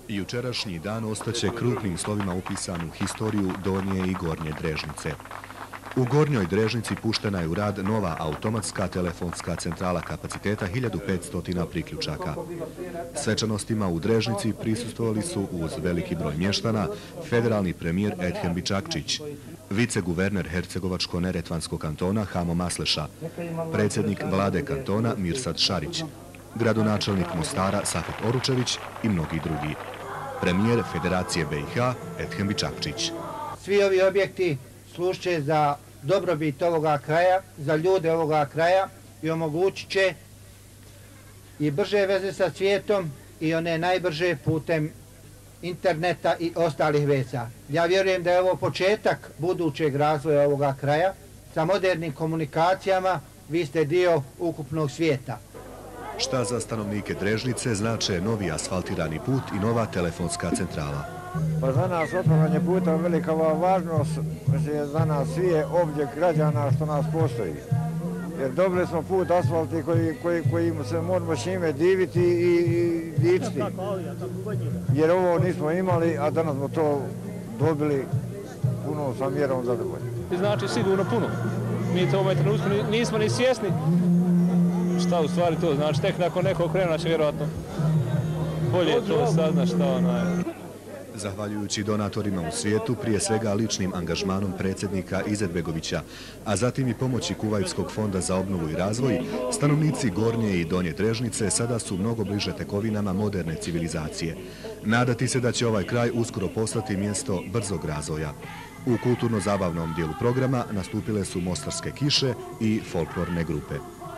Jučerašnji dan ostaće krupnim slovima upisan u historiju Donje i Gornje Drežnice. U Gornjoj Drežnici puštena je u rad nova automatska telefonska centrala kapaciteta 1500 priključaka. Svečanostima u Drežnici prisustvovali su uz veliki broj mještana federalni premijer Edhem Bičakčić, viceguverner Hercegovačko-neretvanskog kantona Hamo Masleša, predsjednik vlade kantona Mirsad Šarić, gradonačelnik Mostara Safet Oručević i mnogi drugi. Premijer Federacije BiH Edhem Bičakčić. Svi ovi objekti služit će za dobrobit ovoga kraja, za ljude ovoga kraja i omogućit će i brže veze sa svijetom i one najbrže putem interneta i ostalih veza. Ja vjerujem da je ovo početak budućeg razvoja ovoga kraja. Sa modernim komunikacijama vi ste dio ukupnog svijeta. Šta za stanovnike Drežnice znače novi asfaltirani put i nova telefonska centrala? Pa za nas otvaranje puta velika važnost, za nas svi je objekt građana što nas postoji. Jer dobili smo put asfalti koji se moramo s njime diviti i dičiti. Jer ovo nismo imali, a danas smo to dobili puno sa mjerom zadovoljni. Znači sigurno puno. Mi to u ovom trenutku nismo ni svjesni šta u stvari to znači. Tek nakon nekog vremena će vjerojatno bolje to sazna šta ona. Zahvaljujući donatorima u svijetu, prije svega ličnim angažmanom predsjednika Izetbegovića, a zatim i pomoći Kuvajtskog fonda za obnovu i razvoj, stanovnici Gornje i Donje Drežnice sada su mnogo bliže tekovinama moderne civilizacije. Nadati se da će ovaj kraj uskoro postati mjesto brzog razvoja. U kulturno-zabavnom dijelu programa nastupile su mostarske kiše i folklorne grupe.